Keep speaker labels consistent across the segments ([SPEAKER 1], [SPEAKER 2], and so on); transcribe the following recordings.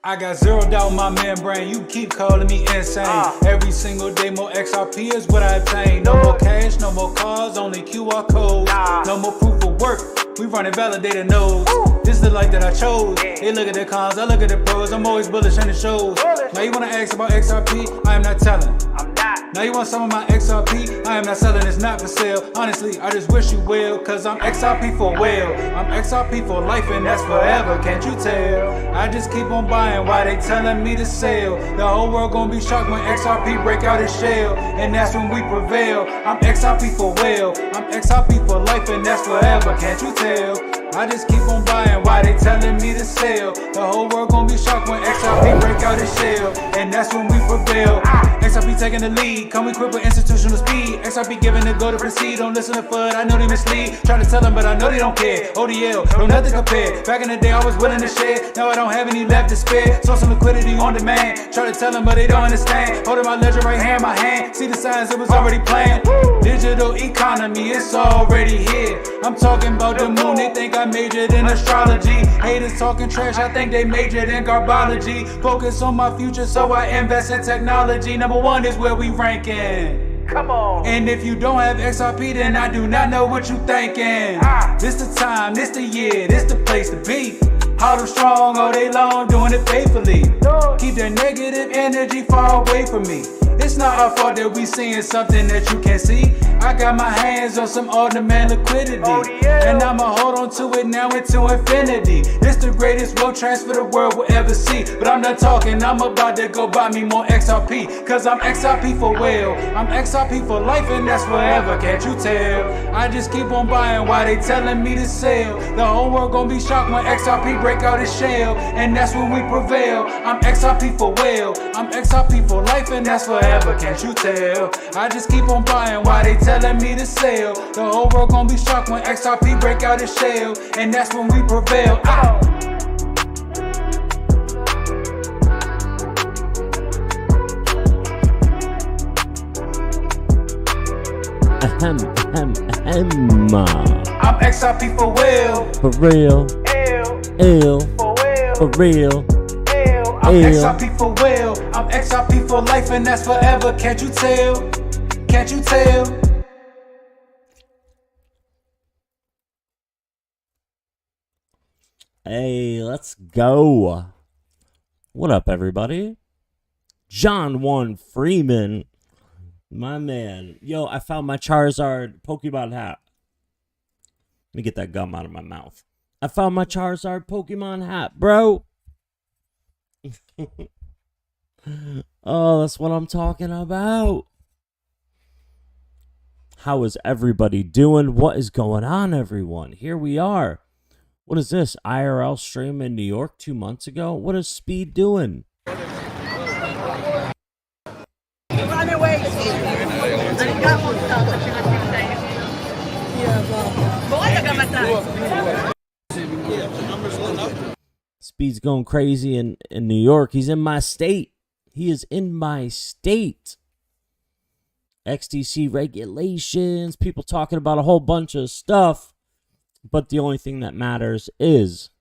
[SPEAKER 1] I got zeroed out my membrane, you keep calling me insane. Every single day more XRP is what I obtain. No more cash, no more cars, only QR codes. No more proof of work, we running validated nodes. This is the life that I chose. They look at the cons, I look at the pros. I'm always bullish in the shows. Now you wanna ask about XRP, I am not telling. Now you want some of my XRP, I am not selling, it's not for sale. Honestly, I just wish you will, cause I'm XRP for well. I'm XRP for life and that's forever, can't you tell? I just keep on buying while they telling me to sell. The whole world gonna be shocked when XRP break out its shell, and that's when we prevail. I'm XRP for well, I'm XRP for life and that's forever, can't you tell? I just keep on buying while they telling me to sell. The whole world gonna be shocked when XRP break out its shell, and that's when we prevail. XRP taking the lead, come equipped with institutional speed. XRP giving the go to proceed, don't listen to FUD, I know they mislead. Try to tell them but I know they don't care. ODL, no nothing compared. Back in the day I was willing to share, now I don't have any left to spare. Saw some liquidity on demand, try to tell them but they don't understand. Holding my ledger right here in my hand, see the signs it was already planned. Digital economy, it's already here. I'm talking about the moon, they think I majored in astrology. Haters talking trash, I think they majored in garbology. Focus on my future, so I invest in technology. Number one is where we ranking. Come on. And if you don't have XRP, then I do not know what you thinking. This the time, this the year, this the place to be. Hard and strong all day long, doing it faithfully. Keep that negative energy far away from me. It's not our fault that we seeing something that you can't see. I got my hands on some on-demand liquidity, and I'ma hold on to it now into infinity. This the greatest wealth transfer the world will ever see. But I'm not talking, I'm about to go buy me more XRP, cause I'm XRP for well, I'm XRP for life and that's forever, can't you tell? I just keep on buying while they telling me to sell. The whole world gonna be shocked when XRP break out its shell, and that's when we prevail. I'm XRP for well, I'm XRP for life and that's forever, can't you tell? I just keep on buying while they telling me to sell. The whole world gonna be shocked when XRP break out its shell, and that's when we prevail. I'm XRP for real.
[SPEAKER 2] For real. Ill. For real.
[SPEAKER 1] I'm XRP for real. I'm XRP for life and that's forever. Can't you tell? Can't you tell?
[SPEAKER 2] Hey, let's go. What up, everybody? John One Freeman. My man. Yo, I found my Charizard Pokemon hat. Let me get that gum out of my mouth. I found my Charizard Pokemon hat, bro. Oh, that's what I'm talking about. How is everybody doing? What is going on, everyone? Here we are. What is this? IRL stream in New York 2 months ago? What is Speed doing? Speed's going crazy in New York. He's in my state. He is in my state. XDC regulations, people talking about a whole bunch of stuff. But the only thing that matters is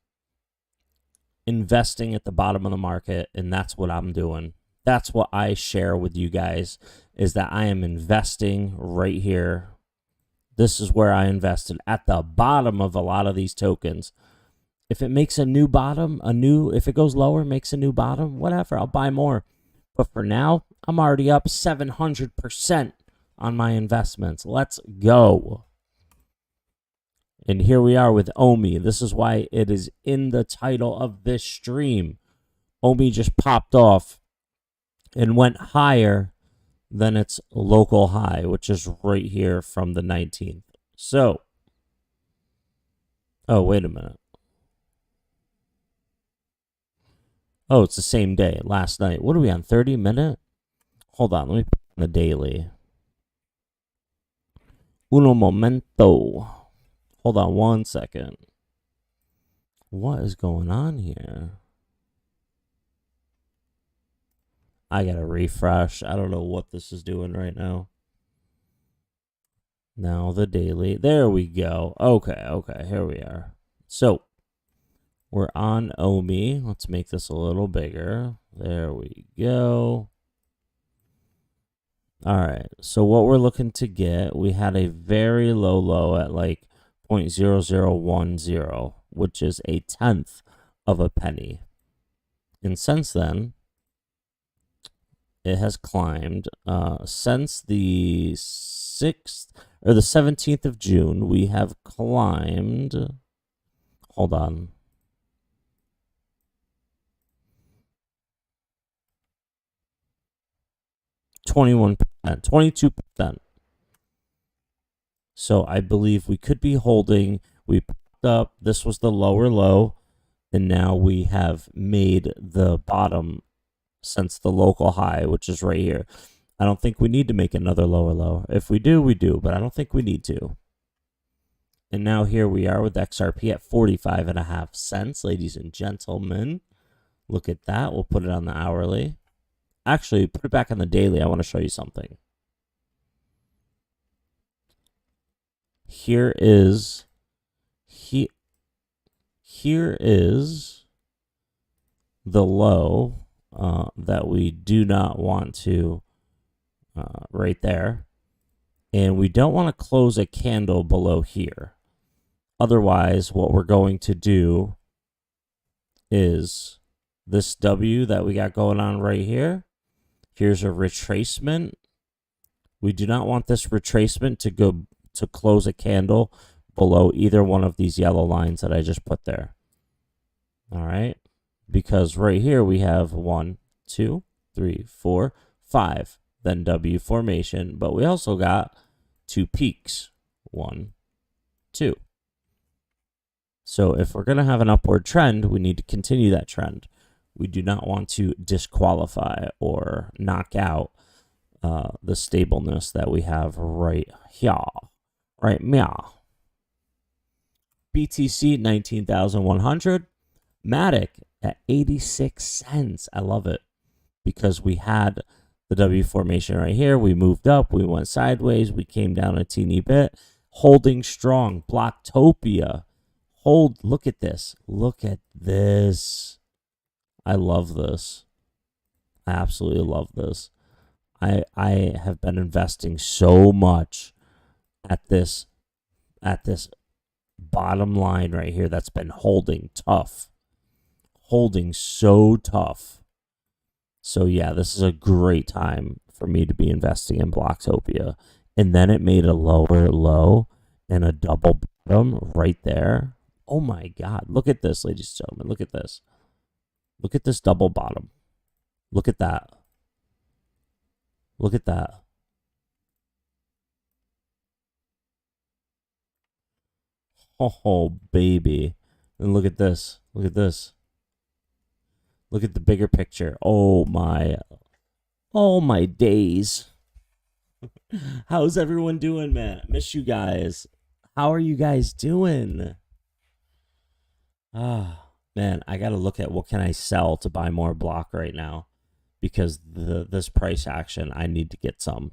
[SPEAKER 2] investing at the bottom of the market, and that's what I'm doing. That's what I share with you guys, is that I am investing right here. This is where I invested, at the bottom of a lot of these tokens. If it makes a new bottom, if it goes lower, makes a new bottom, whatever, I'll buy more. But for now, I'm already up 700% on my investments. Let's go. And here we are with Omi. This is why it is in the title of this stream. Omi just popped off and went higher than its local high, which is right here from the 19th. So, oh, wait a minute. Oh, it's the same day, last night. What are we on, 30 minute? Hold on, let me put on the daily. Uno momento. Hold on 1 second. What is going on here? I gotta refresh. I don't know what this is doing right now. Now the daily. There we go. Okay, here we are. So, We're on Omi. Let's make this a little bigger. There we go. All right. So what we're looking to get, we had a very low at like 0.0010, which is a tenth of a penny. And since then, it has climbed. Since the 6th or the 17th of June, we have climbed. Hold on. %, 22%. So I believe we could be holding. We picked up. This was the lower low, and now we have made the bottom since the local high, which is right here. I don't think we need to make another lower low. If we do, we do, but I don't think we need to. And now here we are with XRP at 45.5 cents, ladies and gentlemen. Look at that. We'll put it on the hourly. Actually, put it back on the daily. I want to show you something. Here is the low that we do not want to right there. And we don't want to close a candle below here. Otherwise, what we're going to do is this W that we got going on right here. Here's a retracement. We do not want this retracement to go to close a candle below either one of these yellow lines that I just put there. All right. Because right here we have 1, 2, 3, 4, 5, then W formation, but we also got 2 peaks. 1, 2. So if we're going to have an upward trend, we need to continue that trend. We do not want to disqualify or knock out the stableness that we have right here. Right meow. BTC 19,100. Matic at 86 cents. I love it because we had the W formation right here. We moved up. We went sideways. We came down a teeny bit. Holding strong. Blocktopia. Hold. Look at this. Look at this. I love this. I absolutely love this. I have been investing so much at this bottom line right here that's been holding tough. Holding so tough. So yeah, this is a great time for me to be investing in Blocktopia. And then it made a lower low and a double bottom right there. Oh my God. Look at this, ladies and gentlemen. Look at this. Look at this double bottom. Look at that. Look at that. Oh, baby. And look at this. Look at this. Look at the bigger picture. Oh my days. How's everyone doing, man? I miss you guys. How are you guys doing? Man, I got to look at what can I sell to buy more block right now because this price action, I need to get some.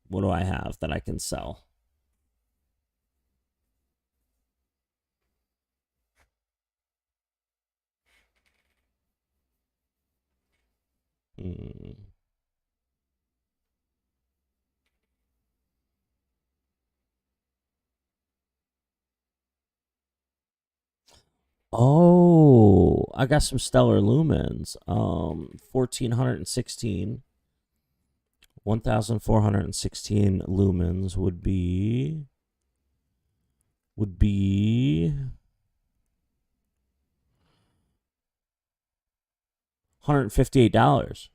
[SPEAKER 2] What do I have that I can sell? Oh, I got some stellar lumens. 1416. 1416 lumens would be $158.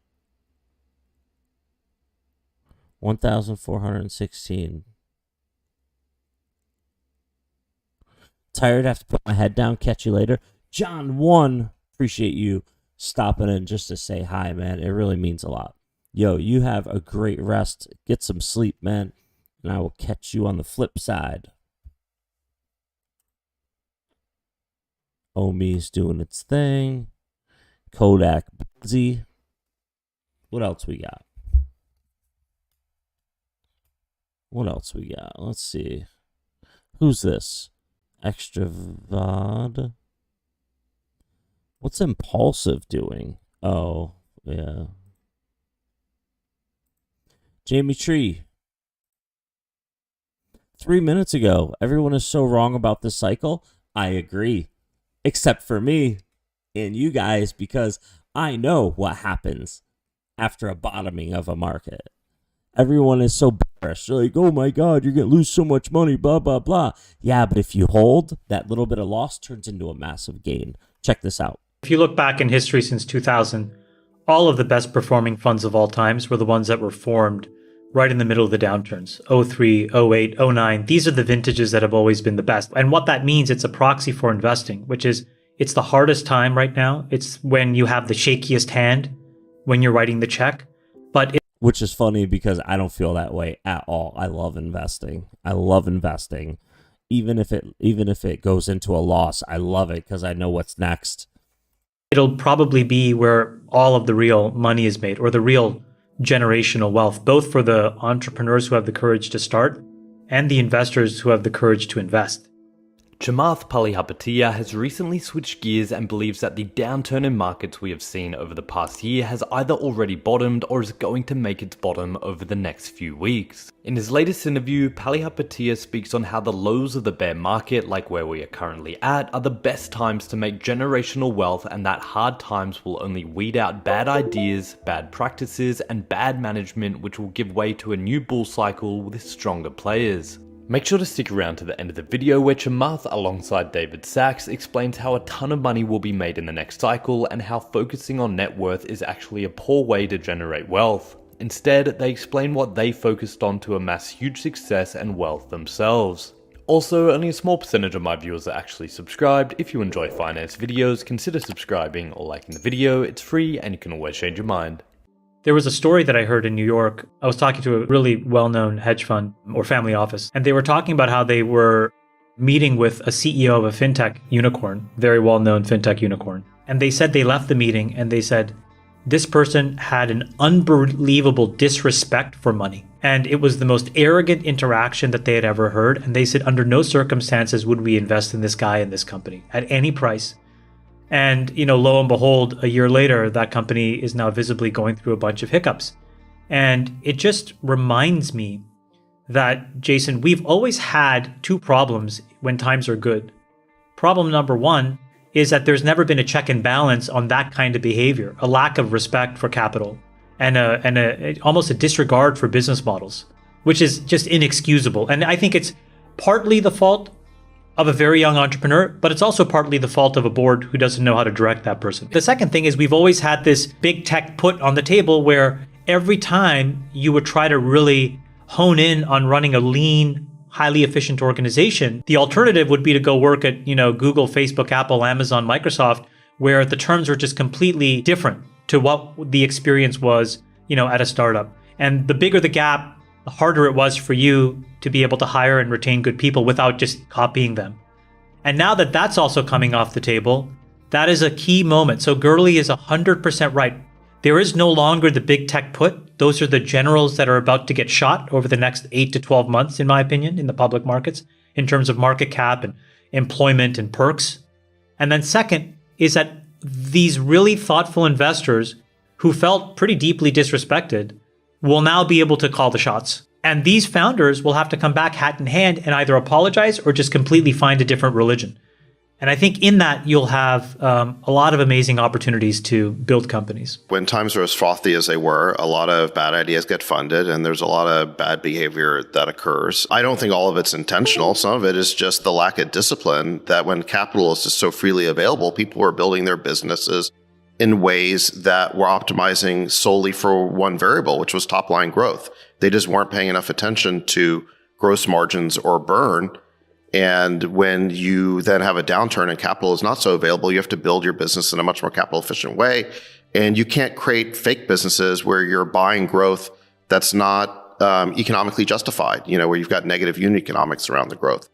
[SPEAKER 2] 1416. Tired, have to put my head down. Catch you later. John 1, appreciate you stopping in just to say hi, man. It really means a lot. Yo, you have a great rest. Get some sleep, man. And I will catch you on the flip side. Omi's doing its thing. Kodak busy. What else we got? What else we got? Let's see. Who's this? Extra VOD. What's Impulsive doing? Oh, yeah. Jamie Tree. 3 minutes ago, everyone is so wrong about this cycle. I agree. Except for me and you guys, because I know what happens after a bottoming of a market. Everyone is so bearish. They're like, oh my God, you're going to lose so much money, blah, blah, blah. Yeah, but if you hold, that little bit of loss turns into a massive gain. Check this out.
[SPEAKER 3] If you look back in history since 2000, all of the best performing funds of all times were the ones that were formed right in the middle of the downturns. 03, 08, 09. These are the vintages that have always been the best. And what that means, it's a proxy for investing, which is it's the hardest time right now. It's when you have the shakiest hand when you're writing the check.
[SPEAKER 2] Which is funny because I don't feel that way at all. I love investing. Even if it goes into a loss, I love it because I know what's next.
[SPEAKER 3] It'll probably be where all of the real money is made, or the real generational wealth, both for the entrepreneurs who have the courage to start and the investors who have the courage to invest.
[SPEAKER 4] Chamath Palihapitiya has recently switched gears and believes that the downturn in markets we have seen over the past year has either already bottomed or is going to make its bottom over the next few weeks. In his latest interview, Palihapitiya speaks on how the lows of the bear market, like where we are currently at, are the best times to make generational wealth, and that hard times will only weed out bad ideas, bad practices, and bad management, which will give way to a new bull cycle with stronger players. Make sure to stick around to the end of the video where Chamath, alongside David Sachs, explains how a ton of money will be made in the next cycle and how focusing on net worth is actually a poor way to generate wealth. Instead, they explain what they focused on to amass huge success and wealth themselves. Also, only a small percentage of my viewers are actually subscribed. If you enjoy finance videos, consider subscribing or liking the video. It's free and you can always change your mind.
[SPEAKER 3] There was a story that I heard in New York. I was talking to a really well-known hedge fund or family office, and they were talking about how they were meeting with a CEO of a fintech unicorn, very well-known fintech unicorn. And they said they left the meeting and they said, this person had an unbelievable disrespect for money. And it was the most arrogant interaction that they had ever heard. And they said, under no circumstances would we invest in this guy in this company at any price. And, lo and behold, a year later, that company is now visibly going through a bunch of hiccups. And it just reminds me that, Jason, we've always had two problems when times are good. Problem number one is that there's never been a check and balance on that kind of behavior, a lack of respect for capital, and almost a disregard for business models, which is just inexcusable. And I think it's partly the fault of a very young entrepreneur, but it's also partly the fault of a board who doesn't know how to direct that person. The second thing is we've always had this big tech put on the table where every time you would try to really hone in on running a lean, highly efficient organization, the alternative would be to go work at, Google, Facebook, Apple, Amazon, Microsoft, where the terms are just completely different to what the experience was, at a startup. And the bigger the gap, the harder it was for you to be able to hire and retain good people without just copying them. And now that that's also coming off the table, that is a key moment. So Gurley is 100% right. There is no longer the big tech put. Those are the generals that are about to get shot over the next 8 to 12 months, in my opinion, in the public markets, in terms of market cap and employment and perks. And then second is that these really thoughtful investors who felt pretty deeply disrespected will now be able to call the shots. And these founders will have to come back hat in hand and either apologize or just completely find a different religion. And I think in that, you'll have a lot of amazing opportunities to build companies.
[SPEAKER 5] When times are as frothy as they were, a lot of bad ideas get funded and there's a lot of bad behavior that occurs. I don't think all of it's intentional. Some of it is just the lack of discipline that when capital is just so freely available, people were building their businesses in ways that were optimizing solely for one variable, which was top line growth. They just weren't paying enough attention to gross margins or burn. And when you then have a downturn and capital is not so available, you have to build your business in a much more capital efficient way. And you can't create fake businesses where you're buying growth that's not economically justified, where you've got negative unit economics around the growth.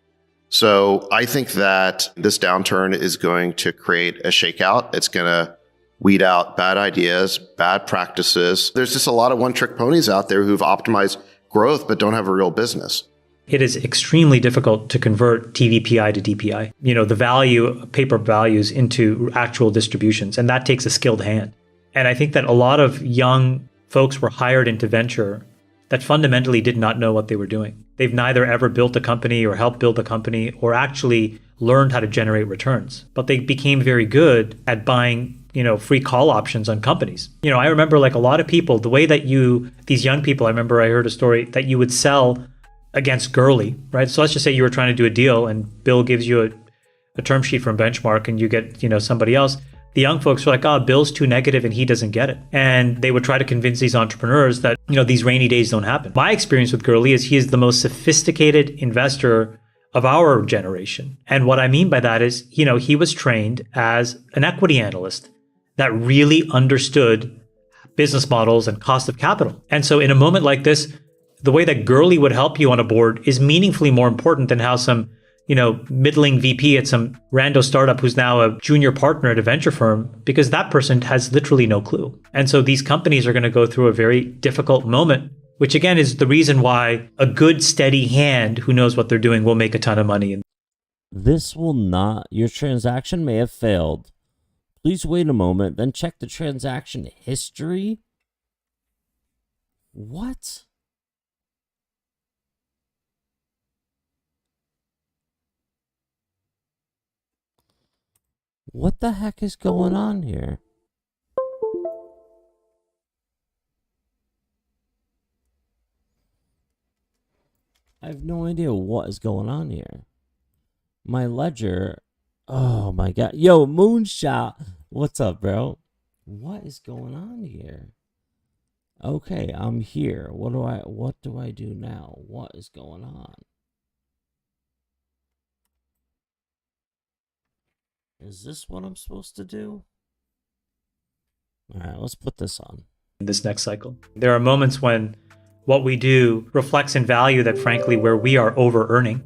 [SPEAKER 5] So I think that this downturn is going to create a shakeout. It's going to weed out bad ideas, bad practices. There's just a lot of one-trick ponies out there who've optimized growth but don't have a real business.
[SPEAKER 3] it is extremely difficult to convert TVPI to DPI, the value, paper values into actual distributions. And that takes a skilled hand. And I think that a lot of young folks were hired into venture that fundamentally did not know what they were doing. They've neither ever built a company or helped build a company or actually learned how to generate returns. But they became very good at buying, free call options on companies. I remember like a lot of people, the way that these young people, I remember I heard a story that you would sell against Gurley, right? So let's just say you were trying to do a deal and Bill gives you a term sheet from Benchmark and you get, somebody else. The young folks were like, oh, Bill's too negative and he doesn't get it. And they would try to convince these entrepreneurs that, these rainy days don't happen. My experience with Gurley is he is the most sophisticated investor of our generation. And what I mean by that is, he was trained as an equity analyst that really understood business models and cost of capital. And so in a moment like this, the way that Gurley would help you on a board is meaningfully more important than how some middling VP at some rando startup who's now a junior partner at a venture firm, because that person has literally no clue. And so these companies are going to go through a very difficult moment, which again is the reason why a good steady hand who knows what they're doing will make a ton of money.
[SPEAKER 2] This will not, your transaction may have failed. Please wait a moment, then check the transaction history. What? What the heck is going on here? I have no idea what is going on here. My ledger. Oh my god. Yo, Moonshot. What's up, bro? What is going on here? Okay, I'm here. What do I do now? What is going on? Is this what I'm supposed to do? All right, let's put this on.
[SPEAKER 3] This next cycle. There are moments when what we do reflects in value that frankly where we are over earning.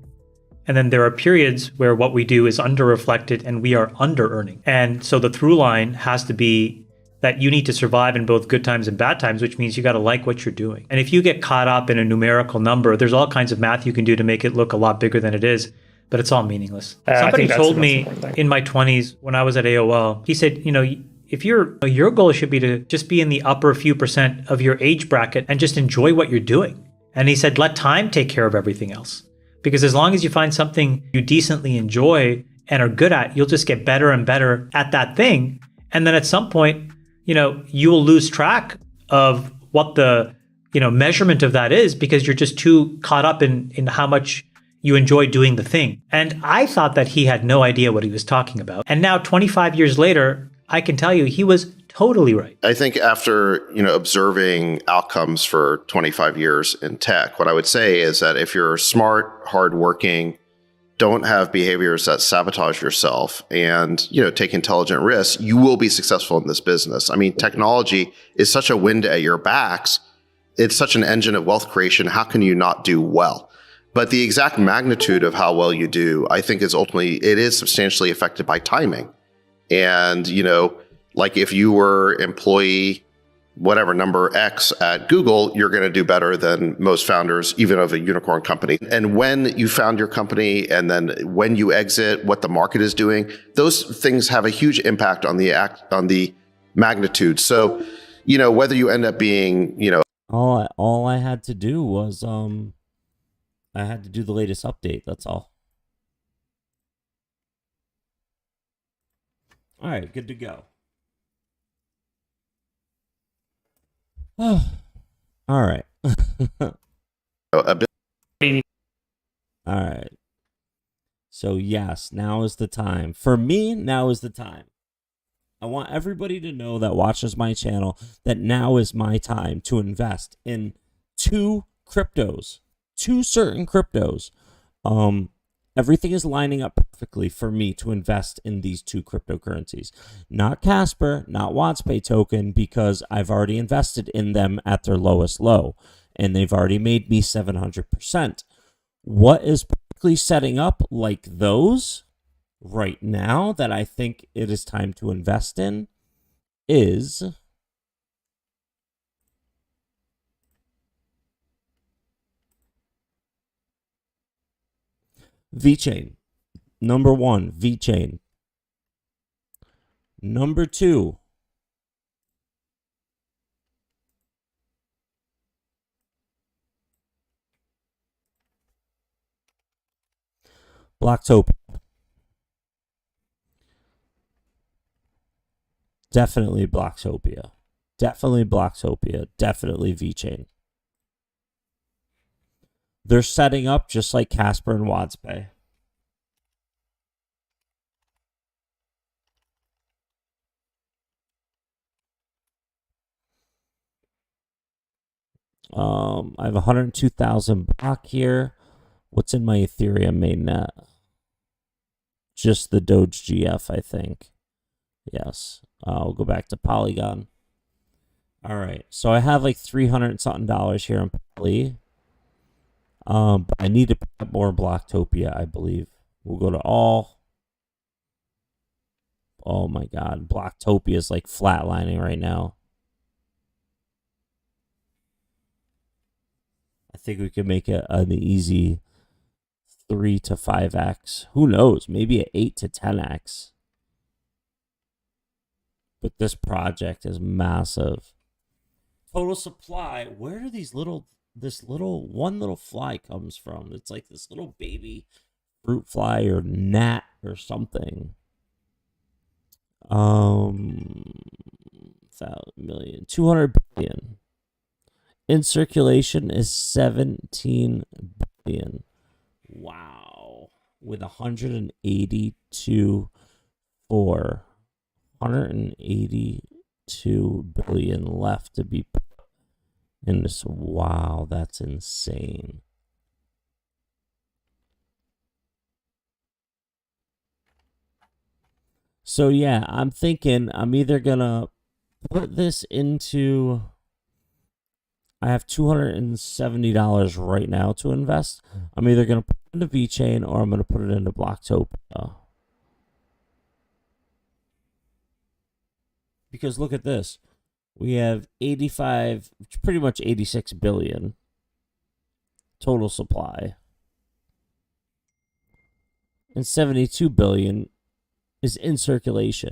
[SPEAKER 3] And then there are periods where what we do is under reflected and we are under earning. And so the through line has to be that you need to survive in both good times and bad times, which means you got to like what you're doing. And if you get caught up in a numerical number, there's all kinds of math you can do to make it look a lot bigger than it is, but it's all meaningless. Somebody told me in my 20s when I was at AOL, he said, if your goal should be to just be in the upper few percent of your age bracket and just enjoy what you're doing. And he said, let time take care of everything else. Because as long as you find something you decently enjoy and are good at, you'll just get better and better at that thing. And then at some point, you will lose track of what the, measurement of that is because you're just too caught up in how much you enjoy doing the thing. And I thought that he had no idea what he was talking about. And now 25 years later, I can tell you he was totally right.
[SPEAKER 5] I think after, observing outcomes for 25 years in tech, what I would say is that if you're smart, hardworking, don't have behaviors that sabotage yourself and, take intelligent risks, you will be successful in this business. I mean, technology is such a wind at your backs. It's such an engine of wealth creation. How can you not do well? But the exact magnitude of how well you do, I think it is substantially affected by timing. And, like if you were employee, whatever number X at Google, you're going to do better than most founders, even of a unicorn company. And when you found your company and then when you exit, what the market is doing, those things have a huge impact on the magnitude. So, whether you end up being,
[SPEAKER 2] all I had to do was, I had to do the latest update. That's all. All right, good to go. All right. All right. So yes, now is the time. For me, now is the time. I want everybody to know that watches my channel that now is my time to invest in two certain cryptos. Everything is lining up perfectly for me to invest in these two cryptocurrencies. Not Casper, not WatsPay token, because I've already invested in them at their lowest low, and they've already made me 700%. What is perfectly setting up like those right now that I think it is time to invest in is VeChain. Number 1, VeChain. Number 2, Blocktopia. Definitely Blocktopia. Definitely Blocktopia. Definitely VeChain. They're setting up just like Casper and WadsPay. I have 102,000 block here. What's in my Ethereum mainnet? Just the Doge GF, I think. Yes. I'll go back to Polygon. All right. So I have like $300 something here in Poly. But I need to put more Blocktopia, I believe. We'll go to all. Oh my God. Blocktopia is like flatlining right now. I think we could make it an easy 3 to 5x. Who knows? Maybe an 8 to 10x. But this project is massive. Total supply. Where do these one little fly comes from? It's like this little baby fruit fly or gnat or something. 200 billion. In circulation is 17 billion. Wow. With 182 billion left to be put in this. Wow, that's insane. So yeah, I'm thinking I'm either gonna put this into. I have $270 right now to invest. I'm either gonna put it into VeChain or I'm gonna put it into Blocktopia. Because look at this. We have 85, pretty much 86 billion total supply. And 72 billion is in circulation.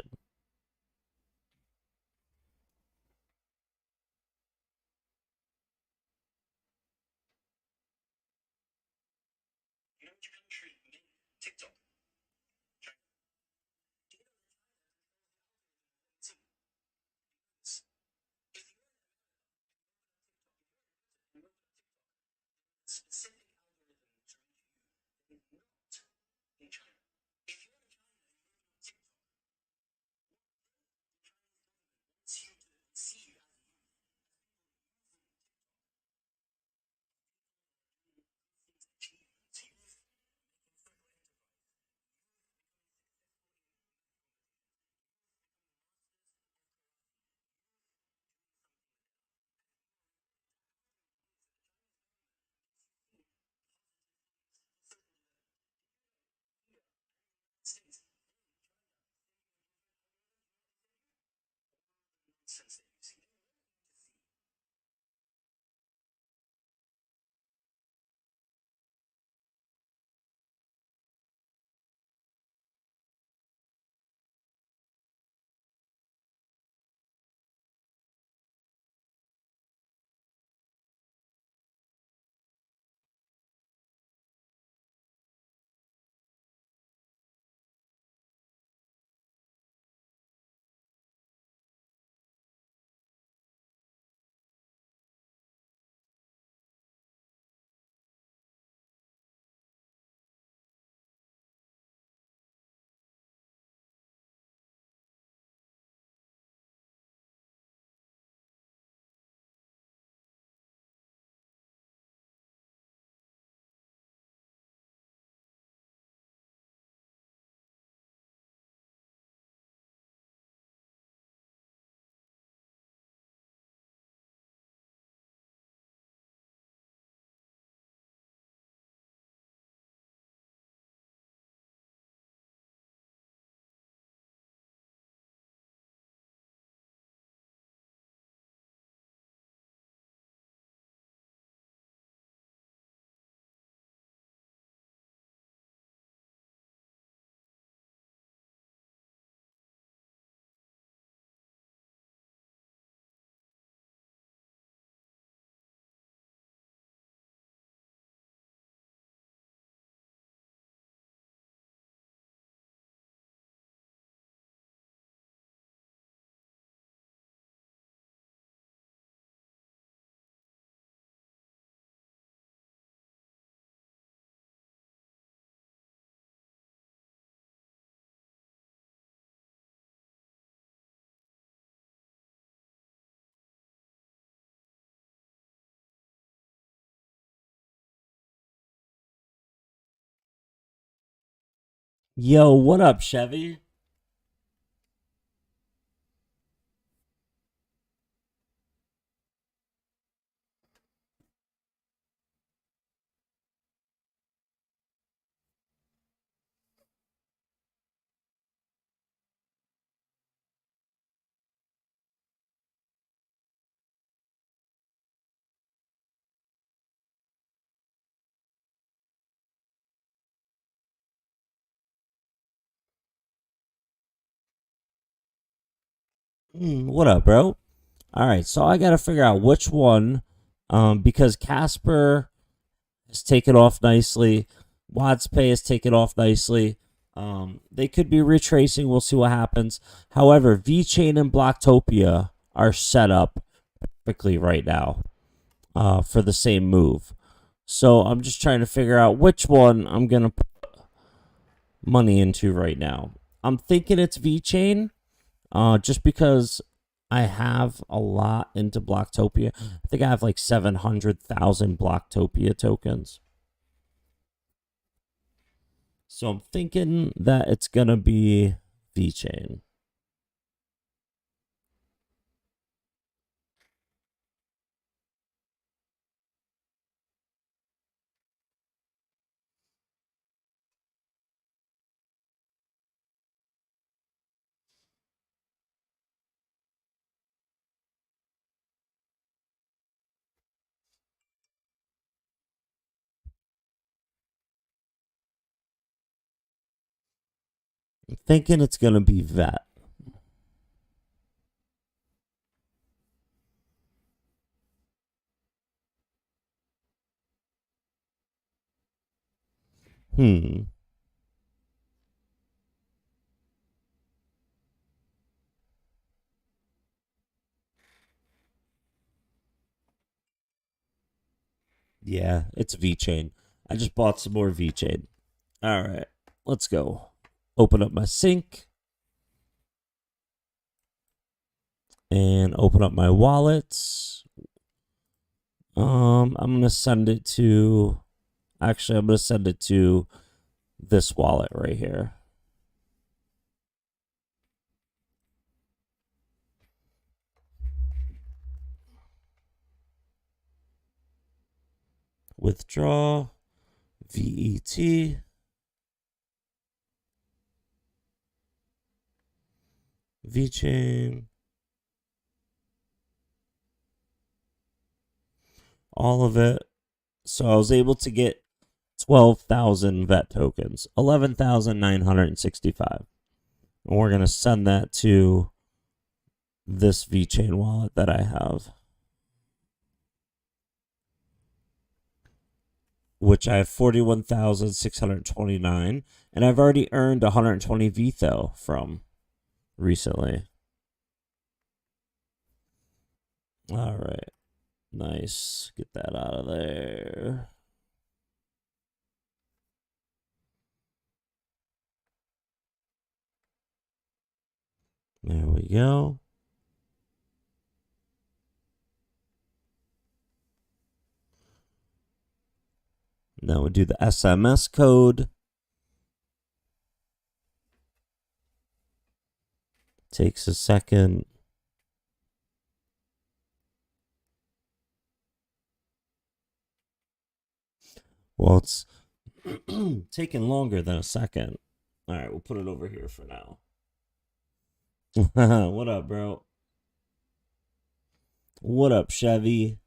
[SPEAKER 2] Yo, what up, Chevy? What up, bro? All right, so I got to figure out which one, because Casper has taken off nicely. Watts Pay has taken off nicely. They could be retracing. We'll see what happens. However, VeChain and Blocktopia are set up perfectly right now for the same move. So I'm just trying to figure out which one I'm going to put money into right now. I'm thinking it's VeChain, just because I have a lot into Blocktopia. I think I have like 700,000 Blocktopia tokens. So I'm thinking that it's going to be VeChain. I'm thinking it's going to be VET. Hmm. Yeah, it's VeChain. I just bought some more VeChain. All right, let's go. Open up my sync and open up my wallets. I'm gonna send it to. Actually, I'm gonna send it to this wallet right here. Withdraw. VET. VeChain. All of it. So I was able to get 12,000 VET tokens, 11,965. And we're going to send that to this VeChain wallet that I have, which I have 41,629. And I've already earned 120 VETHO from recently. All right. Nice. Get that out of there. There we go. Now we do the SMS code. Takes a second. Well, it's taking longer than a second. All right, we'll put it over here for now. What up, bro? What up, Chevy?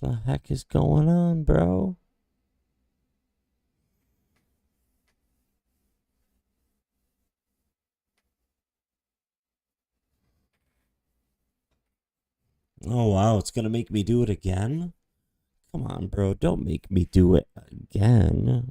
[SPEAKER 2] The heck is going on, bro? Oh, wow, it's gonna make me do it again? Come on, bro, don't make me do it again.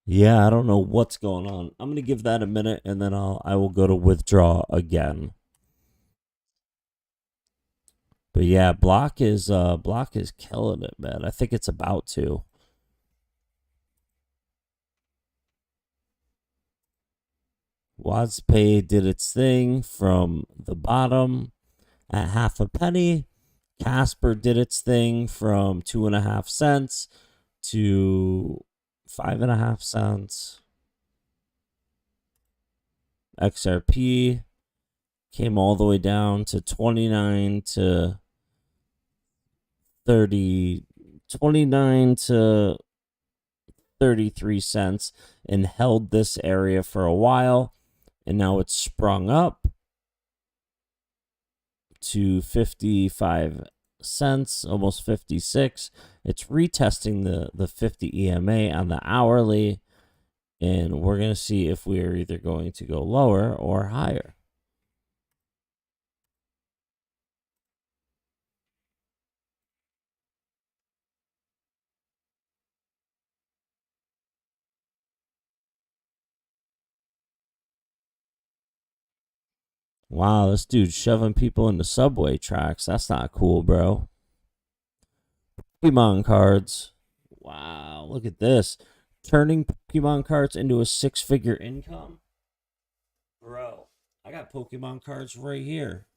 [SPEAKER 2] Yeah, I don't know what's going on. I'm gonna give that a minute, and then I will go to withdraw again. But yeah, block is killing it, man. I think it's about to. WadsPay did its thing from the bottom at half a penny. Casper did its thing from 2.5 cents to 5.5 cents. XRP came all the way down to 29 to 30, 29 to 33 cents and held this area for a while. And now it's sprung up to 55 cents, almost 56. It's retesting the 50 EMA on the hourly. And we're going to see if we are either going to go lower or higher. Wow, this dude's shoving people into subway tracks. That's not cool, bro. Pokemon cards. Wow, look at this. Turning Pokemon cards into a 6-figure income? Bro, I got Pokemon cards right here.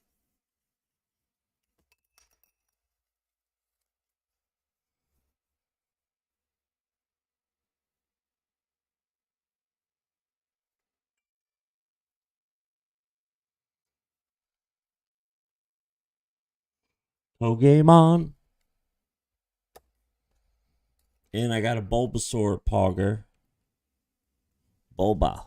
[SPEAKER 2] Pokemon. And I got a Bulbasaur Pogger. Bulba.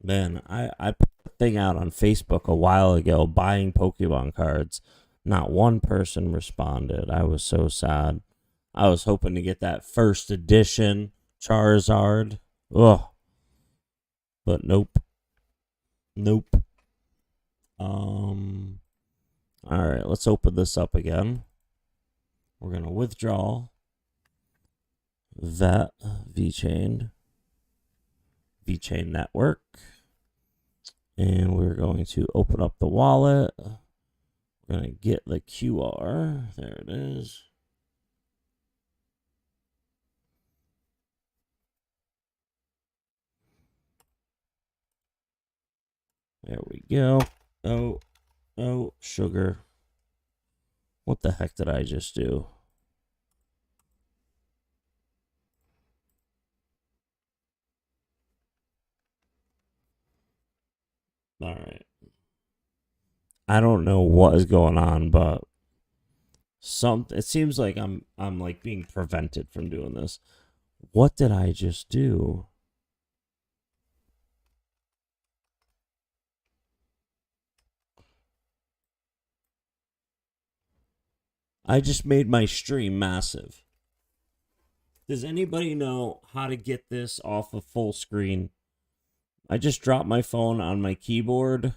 [SPEAKER 2] Man, I put a thing out on Facebook a while ago buying Pokemon cards. Not one person responded. I was so sad. I was hoping to get that first edition Charizard. Ugh. But nope. Nope. Alright, let's open this up again. We're gonna withdraw that VChain network. And we're going to open up the wallet. We're going to get the QR. There it is. There we go. Oh, sugar. What the heck did I just do? All right. I don't know what is going on, but it seems like I'm like being prevented from doing this. What did I just do? I just made my stream massive. Does anybody know how to get this off of full screen? I just dropped my phone on my keyboard.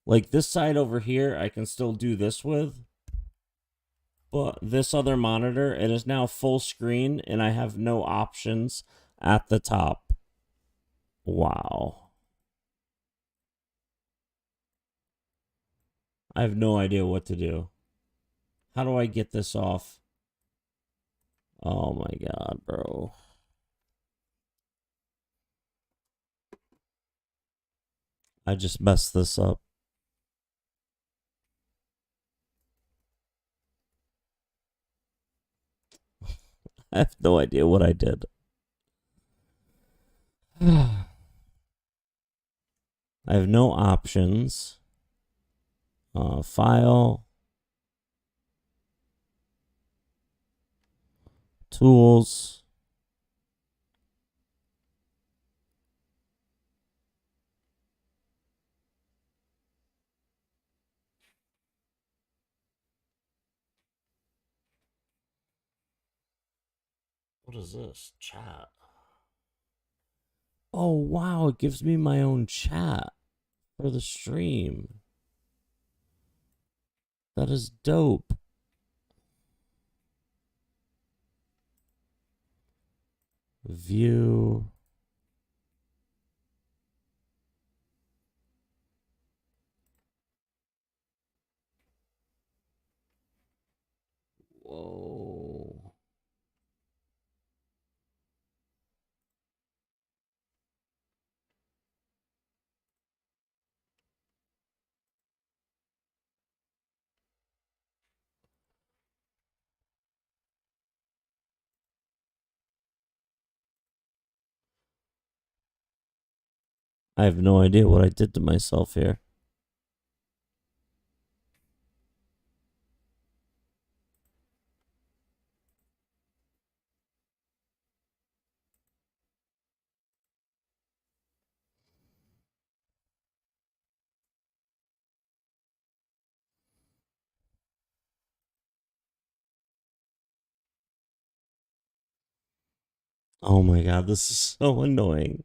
[SPEAKER 2] Like this side over here, I can still do this with. But this other monitor, it is now full screen and I have no options at the top. Wow. I have no idea what to do. How do I get this off? Oh my god, bro. I just messed this up. I have no idea what I did. I have no options. File. Tools. What is this? Chat. Oh, wow. It gives me my own chat for the stream. That is dope. View. Whoa. I have no idea what I did to myself here. Oh my god, this is so annoying.